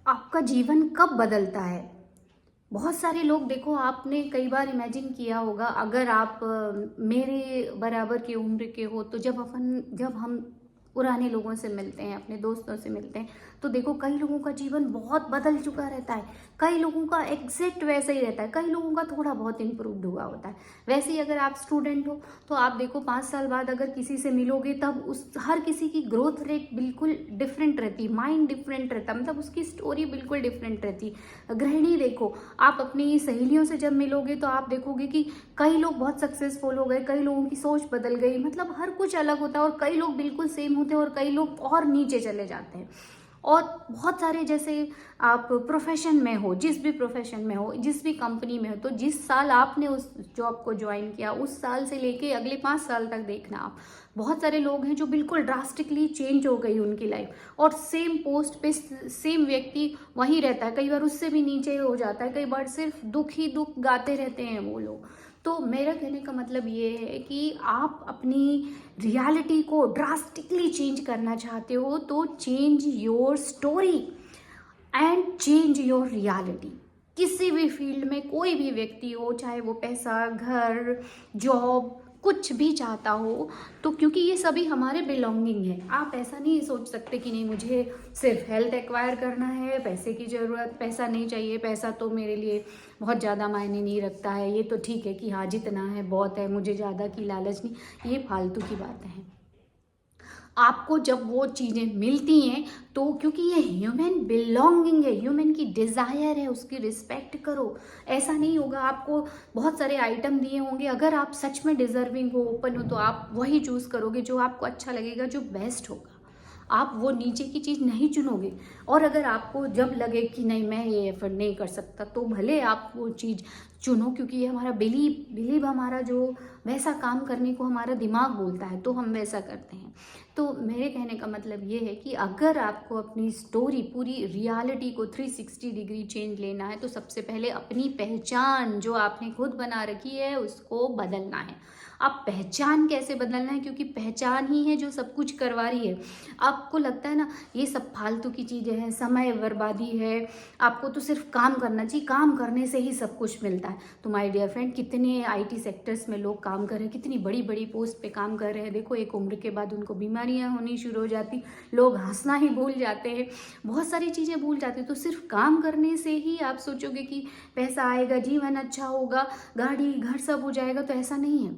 आपका जीवन कब बदलता है? बहुत सारे लोग, देखो आपने कई बार इमेजिन किया होगा, अगर आप मेरे बराबर की उम्र के हो, तो जब हम पुराने लोगों से मिलते हैं, अपने दोस्तों से मिलते हैं, तो देखो कई लोगों का जीवन बहुत बदल चुका रहता है, कई लोगों का एग्जैक्ट वैसा ही रहता है, कई लोगों का थोड़ा बहुत इम्प्रूव्ड हुआ होता है। वैसे ही अगर आप स्टूडेंट हो तो आप देखो 5 साल बाद अगर किसी से मिलोगे, तब उस हर किसी की ग्रोथ रेट बिल्कुल डिफरेंट रहती, माइंड डिफरेंट रहता, मतलब उसकी स्टोरी बिल्कुल डिफरेंट रहती। गृहिणी देखो, आप अपनी सहेलियों से जब मिलोगे तो आप देखोगे कि कई लोग बहुत सक्सेसफुल हो गए, कई लोगों की सोच बदल गई, मतलब हर कुछ अलग होता है, और कई लोग बिल्कुल सेम होते हैं और कई लोग और नीचे चले जाते हैं। और बहुत सारे, जैसे आप प्रोफेशन में हो, जिस भी प्रोफेशन में हो, जिस भी कंपनी में हो, तो जिस साल आपने उस जॉब को ज्वाइन किया, उस साल से लेके अगले 5 साल तक देखना आप, बहुत सारे लोग हैं जो बिल्कुल ड्रास्टिकली चेंज हो गई उनकी लाइफ, और सेम पोस्ट पे सेम व्यक्ति वहीं रहता है, कई बार उससे भी नीचे हो जाता है, कई बार सिर्फ दुख ही दुख गाते रहते हैं वो लोग। तो मेरा कहने का मतलब ये है कि आप अपनी रियलिटी को ड्रास्टिकली चेंज करना चाहते हो, तो change your story and change your reality. किसी भी फील्ड में कोई भी व्यक्ति हो, चाहे वो पैसा, घर, जॉब, कुछ भी चाहता हो, तो क्योंकि ये सभी हमारे बिलोंगिंग है, आप ऐसा नहीं सोच सकते कि नहीं मुझे सिर्फ हेल्थ एक्वायर करना है, पैसे की ज़रूरत, पैसा नहीं चाहिए, पैसा तो मेरे लिए बहुत ज़्यादा मायने नहीं रखता है, ये तो ठीक है कि हाँ जितना है बहुत है, मुझे ज़्यादा की लालच नहीं, ये फालतू की बातें हैं। आपको जब वो चीज़ें मिलती हैं, तो क्योंकि ये ह्यूमन बिलोंगिंग है, ह्यूमन की डिज़ायर है, उसकी रिस्पेक्ट करो। ऐसा नहीं होगा, आपको बहुत सारे आइटम दिए होंगे, अगर आप सच में डिज़र्विंग हो, ओपन हो, तो आप वही चूज़ करोगे जो आपको अच्छा लगेगा, जो बेस्ट होगा। आप वो नीचे की चीज़ नहीं चुनोगे। और अगर आपको जब लगे कि नहीं मैं ये एफर्ट नहीं कर सकता, तो भले आप वो चीज़ चुनो, क्योंकि ये हमारा बिलीव हमारा जो वैसा काम करने को हमारा दिमाग बोलता है, तो हम वैसा करते हैं। तो मेरे कहने का मतलब ये है कि अगर आपको अपनी स्टोरी, पूरी रियलिटी को 360 डिग्री चेंज लेना है, तो सबसे पहले अपनी पहचान जो आपने खुद बना रखी है उसको बदलना है। आप पहचान कैसे बदलना है, क्योंकि पहचान ही है जो सब कुछ करवा रही है। आपको लगता है ना ये सब फालतू की चीज़ें हैं, समय बर्बादी है, आपको तो सिर्फ काम करना चाहिए, काम करने से ही सब कुछ मिलता है। तो माय डियर फ्रेंड, कितने आईटी सेक्टर्स में लोग काम कर रहे हैं, कितनी बड़ी बड़ी पोस्ट पे काम कर रहे हैं, देखो एक उम्र के बाद उनको बीमारियां होनी शुरू हो जाती, लोग हंसना ही भूल जाते हैं, बहुत सारी चीज़ें भूल जाते हैं। तो सिर्फ काम करने से ही आप सोचोगे कि पैसा आएगा, जीवन अच्छा होगा, गाड़ी घर सब हो जाएगा, तो ऐसा नहीं है।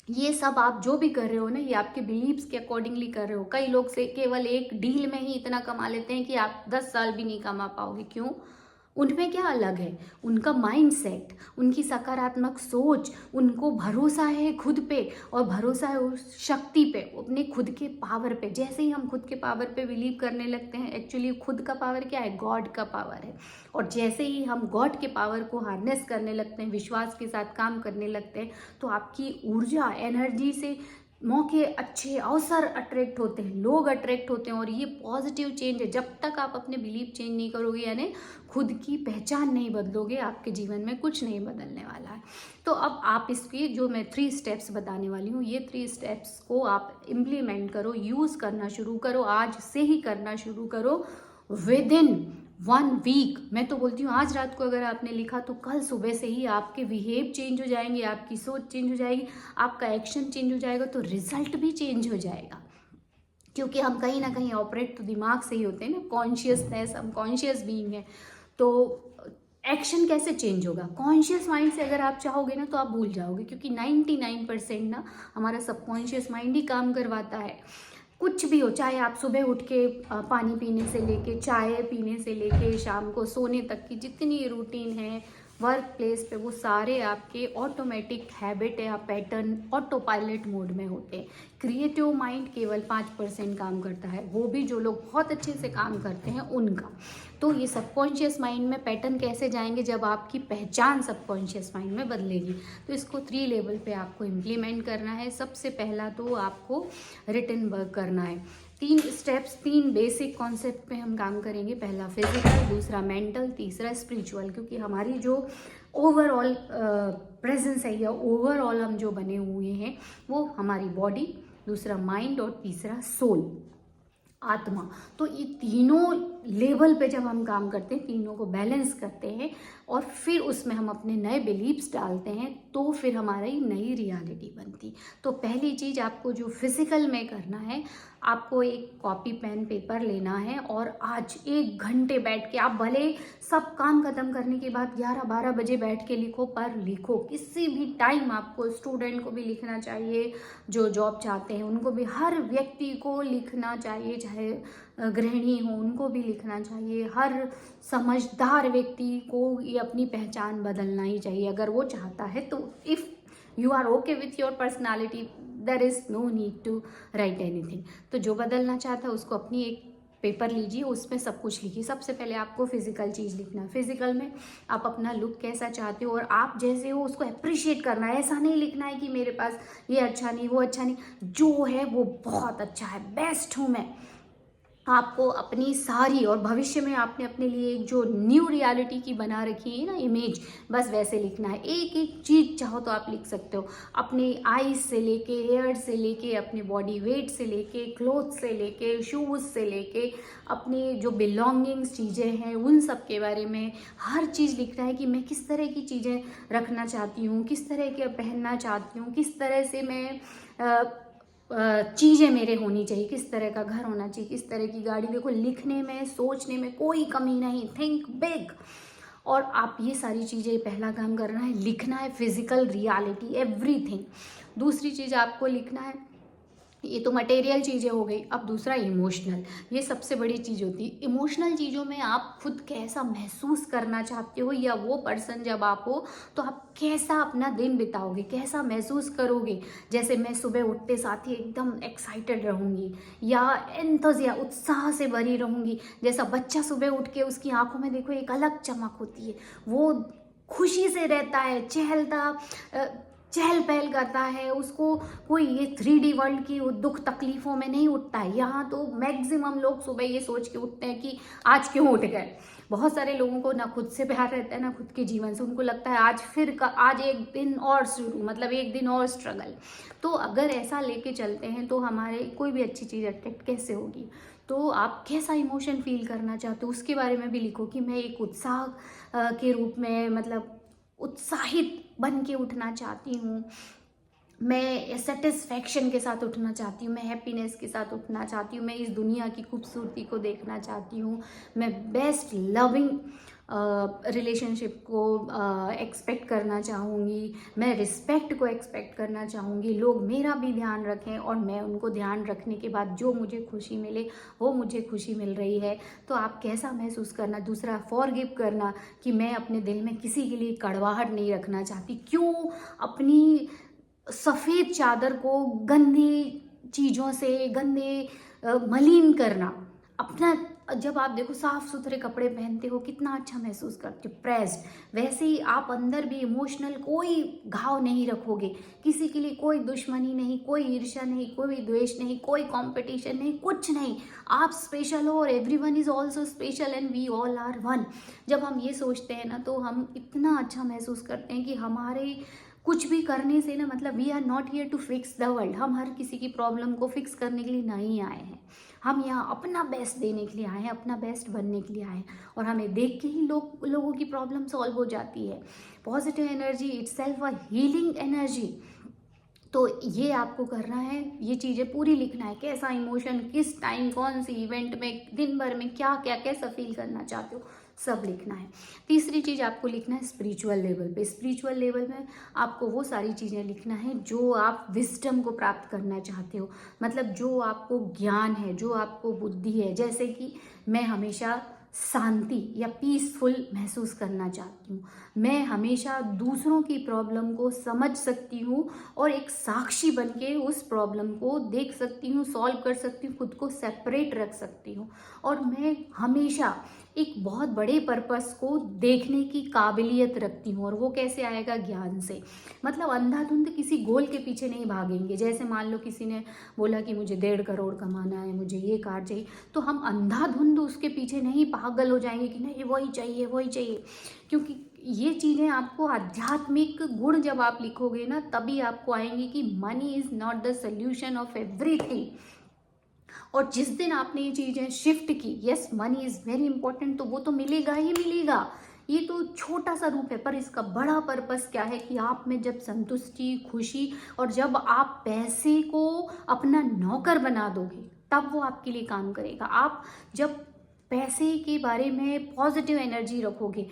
ये सब आप जो भी कर रहे हो ना, ये आपके बिलीव्स के अकॉर्डिंगली कर रहे हो। कई लोग से केवल एक डील में ही इतना कमा लेते हैं कि आप 10 साल भी नहीं कमा पाओगे। क्यों? उनमें क्या अलग है? उनका माइंड सेट, उनकी सकारात्मक सोच, उनको भरोसा है खुद पे, और भरोसा है उस शक्ति पे, अपने खुद के पावर पे। जैसे ही हम खुद के पावर पे बिलीव करने लगते हैं, एक्चुअली खुद का पावर क्या है? गॉड का पावर है। और जैसे ही हम गॉड के पावर को हार्नेस करने लगते हैं, विश्वास के साथ काम करने लगते हैं, तो आपकी ऊर्जा, एनर्जी से मौके, अच्छे अवसर अट्रैक्ट होते हैं, लोग अट्रैक्ट होते हैं, और ये पॉजिटिव चेंज है। जब तक आप अपने बिलीव चेंज नहीं करोगे, यानी खुद की पहचान नहीं बदलोगे, आपके जीवन में कुछ नहीं बदलने वाला है। तो अब आप इसकी जो मैं 3 स्टेप्स बताने वाली हूँ, ये 3 स्टेप्स को आप इम्प्लीमेंट करो, यूज़ करना शुरू करो, आज से ही करना शुरू करो। विद इन 1 वीक, मैं तो बोलती हूँ आज रात को अगर आपने लिखा, तो कल सुबह से ही आपके बिहेव चेंज हो जाएंगे, आपकी सोच चेंज हो जाएगी, आपका एक्शन चेंज हो जाएगा, तो रिजल्ट भी चेंज हो जाएगा। क्योंकि हम कहीं ना कहीं ऑपरेट तो दिमाग से ही होते हैं ना, कॉन्शियसनेस, हम कॉन्शियस बीइंग है। तो एक्शन कैसे चेंज होगा? कॉन्शियस माइंड से अगर आप चाहोगे ना, तो आप भूल जाओगे, क्योंकि 99% ना हमारा सबकॉन्शियस माइंड ही काम करवाता है। कुछ भी हो, चाहे आप सुबह उठ के पानी पीने से लेके, चाय पीने से लेके, शाम को सोने तक की जितनी रूटीन है वर्क प्लेस पे, वो सारे आपके ऑटोमेटिक हैबिट या पैटर्न ऑटो पायलट मोड में होते हैं। क्रिएटिव माइंड केवल 5% काम करता है, वो भी जो लोग बहुत अच्छे से काम करते हैं उनका। तो ये सबकॉन्शियस माइंड में पैटर्न कैसे जाएंगे? जब आपकी पहचान सबकॉन्शियस माइंड में बदलेगी। तो इसको 3 लेवल पे आपको इम्प्लीमेंट करना है। सबसे पहला तो आपको रिटन वर्क करना है। 3 स्टेप्स, 3 बेसिक कॉन्सेप्ट पे हम काम करेंगे। पहला फिजिकल, दूसरा मेंटल, तीसरा स्पिरिचुअल। क्योंकि हमारी जो ओवरऑल प्रेजेंस है, या ओवरऑल हम जो बने हुए हैं, वो हमारी बॉडी, दूसरा माइंड, और तीसरा सोल, आत्मा। तो ये तीनों लेवल पे जब हम काम करते हैं, तीनों को बैलेंस करते हैं और फिर उसमें हम अपने नए बिलीव्स डालते हैं, तो फिर हमारी नई रियलिटी बनती। तो पहली चीज़ आपको जो फिजिकल में करना है, आपको एक कॉपी पेन पेपर लेना है और आज 1 घंटे बैठ के, आप भले सब काम खत्म करने के बाद 11-12 बजे बैठ के लिखो, पर लिखो किसी भी टाइम। आपको स्टूडेंट को भी लिखना चाहिए, जो जॉब चाहते हैं उनको भी, हर व्यक्ति को लिखना चाहिए, चाहे गृहिणी हो उनको भी लिखना चाहिए, हर समझदार व्यक्ति को ये अपनी पहचान बदलना ही चाहिए अगर वो चाहता है तो। If you are okay with your personality, there is no need to write anything. तो जो बदलना चाहता है उसको अपनी एक पेपर लीजिए, उसमें सब कुछ लिखिए। सबसे पहले आपको फिजिकल चीज़ लिखना है। फिजिकल में आप अपना लुक कैसा चाहते हो और आप जैसे हो उसको अप्रिशिएट करना है। ऐसा नहीं लिखना है कि मेरे पास ये अच्छा नहीं, वो अच्छा नहीं, जो है वो बहुत अच्छा है, बेस्ट हूँ मैं। आपको अपनी सारी, और भविष्य में आपने अपने लिए एक जो न्यू रियलिटी की बना रखी है ना इमेज, बस वैसे लिखना है। एक एक चीज़ चाहो तो आप लिख सकते हो, अपने आईज से लेके, हेयर से लेके, अपने बॉडी वेट से लेके, क्लोथ से लेके, शूज़ से लेके, अपनी जो बिलोंगिंग्स चीज़ें हैं उन सब के बारे में हर चीज़ लिखना है कि मैं किस तरह की चीज़ें रखना चाहती हूँ, किस तरह के पहनना चाहती हूँ, किस तरह से मैं चीज़ें मेरे होनी चाहिए, किस तरह का घर होना चाहिए, किस तरह की गाड़ी। देखो, लिखने में, सोचने में कोई कमी नहीं, थिंक बिग। और आप ये सारी चीज़ें, पहला काम करना है, लिखना है फिजिकल रियलिटी, एवरीथिंग। दूसरी चीज़ आपको लिखना है, ये तो मटेरियल चीज़ें हो गई। अब दूसरा इमोशनल, ये सबसे बड़ी चीज़ होती है। इमोशनल चीज़ों में आप खुद कैसा महसूस करना चाहते हो, या वो पर्सन जब आप हो तो आप कैसा अपना दिन बिताओगे, कैसा महसूस करोगे। जैसे मैं सुबह उठते साथ ही एकदम एक्साइटेड रहूँगी, या एंथुसिया, उत्साह से भरी रहूँगी। जैसा बच्चा सुबह उठ के उसकी आंखों में देखो एक अलग चमक होती है, वो खुशी से रहता है, चहल पहल करता है, उसको कोई ये 3D वर्ल्ड की दुख तकलीफ़ों में नहीं उठता है। यहाँ तो मैक्सिमम लोग सुबह ये सोच के उठते हैं कि आज क्यों उठ गए। बहुत सारे लोगों को ना खुद से प्यार रहता है, ना खुद के जीवन से। उनको लगता है आज एक दिन और शुरू, मतलब एक दिन और स्ट्रगल। तो अगर ऐसा लेके चलते हैं तो हमारे कोई भी अच्छी चीज़ अट्रैक्ट कैसे होगी। तो आप कैसा इमोशन फील करना चाहते हो उसके बारे में भी लिखो, कि मैं एक उत्साह के रूप में, मतलब उत्साहित बन के उठना चाहती हूँ, मैं सेटिस्फैक्शन के साथ उठना चाहती हूँ, मैं हैप्पीनेस के साथ उठना चाहती हूँ, मैं इस दुनिया की खूबसूरती को देखना चाहती हूँ, मैं बेस्ट लविंग रिलेशनशिप को एक्सपेक्ट करना चाहूँगी, मैं रिस्पेक्ट को एक्सपेक्ट करना चाहूँगी, लोग मेरा भी ध्यान रखें और मैं उनको ध्यान रखने के बाद जो मुझे खुशी मिले वो मुझे खुशी मिल रही है। तो आप कैसा महसूस करना। दूसरा, फॉरगिव करना, कि मैं अपने दिल में किसी के लिए कड़वाहट नहीं रखना चाहती। क्यों अपनी सफ़ेद चादर को गंदी चीज़ों से, गंदे मलिन करना। अपना, जब आप देखो साफ सुथरे कपड़े पहनते हो कितना अच्छा महसूस करते हो, प्रेस्ड, वैसे ही आप अंदर भी इमोशनल कोई घाव नहीं रखोगे, किसी के लिए कोई दुश्मनी नहीं, कोई ईर्ष्या नहीं, कोई द्वेष नहीं, कोई कंपटीशन नहीं, कुछ नहीं। आप स्पेशल हो और everyone is also special and we all are one. जब हम ये सोचते हैं ना तो हम इतना अच्छा महसूस करते हैं कि हमारे कुछ भी करने से ना, मतलब we are not here to fix the world. हम हर किसी की प्रॉब्लम को फिक्स करने के लिए नहीं आए हैं, हम यहाँ अपना बेस्ट देने के लिए आए हैं, अपना बेस्ट बनने के लिए आए हैं। और हमें देख के ही लोगों की प्रॉब्लम सॉल्व हो जाती है। Positive energy itself a healing energy. तो ये आपको करना है, ये चीज़ें पूरी लिखना है, कैसा इमोशन, किस टाइम, कौन सी इवेंट में, दिन भर में क्या क्या कैसा फील करना चाहते हो, सब लिखना है। तीसरी चीज़ आपको लिखना है स्पिरिचुअल लेवल पे। स्पिरिचुअल लेवल में आपको वो सारी चीज़ें लिखना है जो आप विजडम को प्राप्त करना चाहते हो, मतलब जो आपको ज्ञान है, जो आपको बुद्धि है। जैसे कि मैं हमेशा शांति या पीसफुल महसूस करना चाहती हूँ, मैं हमेशा दूसरों की प्रॉब्लम को समझ सकती हूँ और एक साक्षी बन के उस प्रॉब्लम को देख सकती हूँ, सॉल्व कर सकती हूँ, खुद को सेपरेट रख सकती हूँ। और मैं हमेशा एक बहुत बड़े पर्पस को देखने की काबिलियत रखती हूँ। और वो कैसे आएगा, ज्ञान से। मतलब अंधाधुंध किसी गोल के पीछे नहीं भागेंगे। जैसे मान लो किसी ने बोला कि मुझे 1.5 करोड़ कमाना है, मुझे ये कार चाहिए, तो हम अंधाधुंध उसके पीछे नहीं पागल हो जाएंगे कि नहीं वही चाहिए वही चाहिए। क्योंकि ये चीज़ें आपको, आध्यात्मिक गुण जब आप लिखोगे ना तभी आपको आएंगे कि money is not the solution of everything. और जिस दिन आपने ये चीज़ें शिफ्ट की, yes money is very important, तो वो तो मिलेगा ही मिलेगा। ये तो छोटा सा रूप है, पर इसका बड़ा पर्पस क्या है कि आप में जब संतुष्टि, खुशी, और जब आप पैसे को अपना नौकर बना दोगे तब वो आपके लिए काम करेगा। आप जब पैसे के बारे में पॉजिटिव एनर्जी रखोगे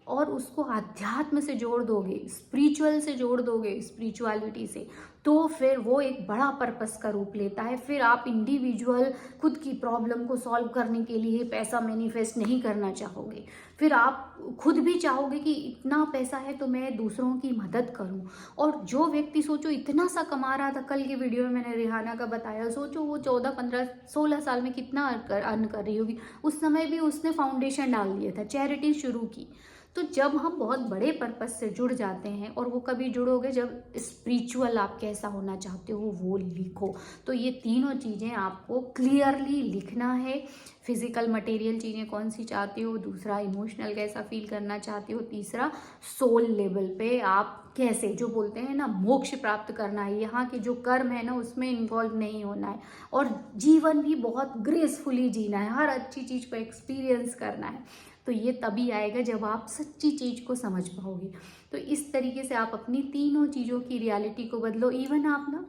और उसको अध्यात्म से जोड़ दोगे, स्पिरिचुअल से जोड़ दोगे, स्पिरिचुअलिटी से, तो फिर वो एक बड़ा पर्पस का रूप लेता है। फिर आप इंडिविजुअल खुद की प्रॉब्लम को सॉल्व करने के लिए पैसा मैनिफेस्ट नहीं करना चाहोगे। फिर आप खुद भी चाहोगे कि इतना पैसा है तो मैं दूसरों की मदद करूं। और जो व्यक्ति सोचो इतना सा कमा रहा था, कल के वीडियो में मैंने रिहाना का बताया, सोचो वो 14, 15, 16 साल में कितना अर्न कर रही होगी। उस समय भी उसने फाउंडेशन डाल दिया था, चैरिटी शुरू की। तो जब हम बहुत बड़े पर्पस से जुड़ जाते हैं, और वो कभी जुड़ोगे जब स्पिरिचुअल आप कैसा होना चाहते हो वो लिखो। तो ये तीनों चीज़ें आपको क्लियरली लिखना है। फिजिकल मटेरियल चीज़ें कौन सी चाहते हो, दूसरा इमोशनल कैसा फील करना चाहते हो, तीसरा सोल लेवल पे आप कैसे, जो बोलते हैं ना, मोक्ष प्राप्त करना है, यहाँ के जो कर्म है ना उसमें इन्वॉल्व नहीं होना है, और जीवन भी बहुत ग्रेसफुली जीना है, हर अच्छी चीज़ को एक्सपीरियंस करना है। तो ये तभी आएगा जब आप सच्ची चीज़ को समझ पाओगे। तो इस तरीके से आप अपनी तीनों चीज़ों की रियलिटी को बदलो। इवन आप ना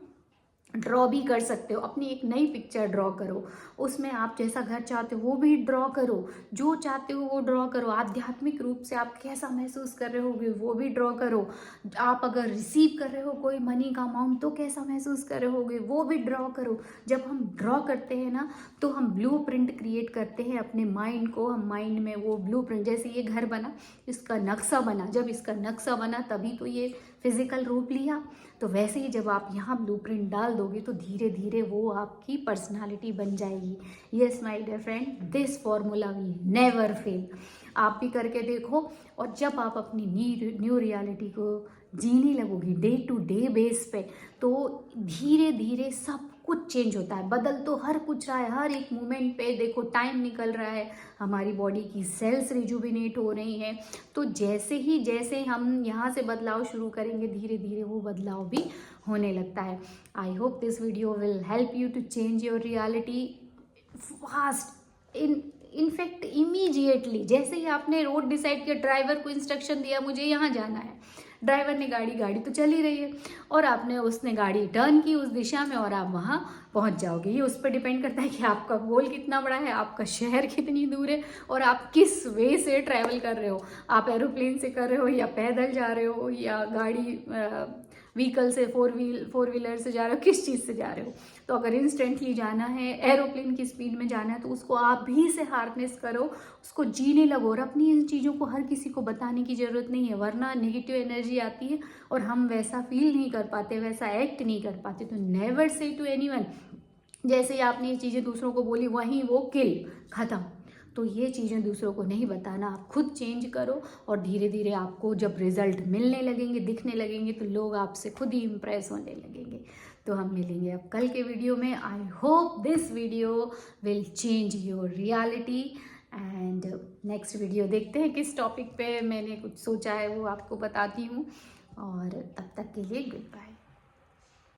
ड्रॉ भी कर सकते हो, अपनी एक नई पिक्चर ड्रॉ करो, उसमें आप जैसा घर चाहते हो वो भी ड्रॉ करो, जो चाहते हो वो ड्रॉ करो, आध्यात्मिक रूप से आप कैसा महसूस कर रहे हो वो भी ड्रॉ करो। आप अगर रिसीव कर रहे हो कोई मनी का अमाउंट तो कैसा महसूस कर रहे होगे वो भी ड्रॉ करो। जब हम ड्रॉ करते हैं ना तो हम ब्लूप्रिंट क्रिएट करते हैं अपने माइंड को। हम माइंड में वो ब्लूप्रिंट, जैसे ये घर बना, इसका नक्शा बना, जब इसका नक्शा बना तभी तो ये फिजिकल रूप लिया। तो वैसे ही जब आप यहाँ ब्लूप्रिंट डाल दोगे तो धीरे धीरे वो आपकी पर्सनालिटी बन जाएगी। Yes my dear friend, this formula will never fail. आप भी करके देखो, और जब आप अपनी न्यू रियलिटी को जीने लगोगी डे टू डे बेस पे, तो धीरे धीरे सब कुछ चेंज होता है। बदल तो हर कुछ रहा है, हर एक मोमेंट पे देखो टाइम निकल रहा है, हमारी बॉडी की सेल्स रिजुविनेट हो रही हैं। तो जैसे हम यहाँ से बदलाव शुरू करेंगे, धीरे धीरे वो बदलाव भी होने लगता है। I hope this video will help you to change your reality fast, in fact immediately. जैसे ही आपने रोड डिसाइड किया, ड्राइवर को इंस्ट्रक्शन दिया मुझे यहाँ जाना है, ड्राइवर ने गाड़ी तो चल ही रही है, और उसने गाड़ी टर्न की उस दिशा में, और आप वहाँ पहुँच जाओगे। ये उस पर डिपेंड करता है कि आपका गोल कितना बड़ा है, आपका शहर कितनी दूर है, और आप किस वे से ट्रैवल कर रहे हो। आप एरोप्लेन से कर रहे हो, या पैदल जा रहे हो, या गाड़ी व्हीकल से, फोर व्हीलर से जा रहे हो, किस चीज़ से जा रहे हो। तो अगर इंस्टेंटली जाना है, एरोप्लेन की स्पीड में जाना है, तो उसको आप भी से हार्नेस करो, उसको जीने लगो। और अपनी इन चीज़ों को हर किसी को बताने की ज़रूरत नहीं है, वरना नेगेटिव एनर्जी आती है और हम वैसा फील नहीं कर पाते, वैसा एक्ट नहीं कर पाते। तो नेवर से टू एनीवन, जैसे ही आपने ये चीज़ें दूसरों को बोली वहीं वो किल खत्म। तो ये चीज़ें दूसरों को नहीं बताना, आप खुद चेंज करो, और धीरे धीरे आपको जब रिजल्ट मिलने लगेंगे, दिखने लगेंगे, तो लोग आपसे खुद ही इम्प्रेस होने लगेंगे। तो हम मिलेंगे अब कल के वीडियो में। आई hope this video will change your reality. And next video देखते हैं किस टॉपिक पे मैंने कुछ सोचा है वो आपको बताती हूँ। और तब तक के लिए गुड बाय।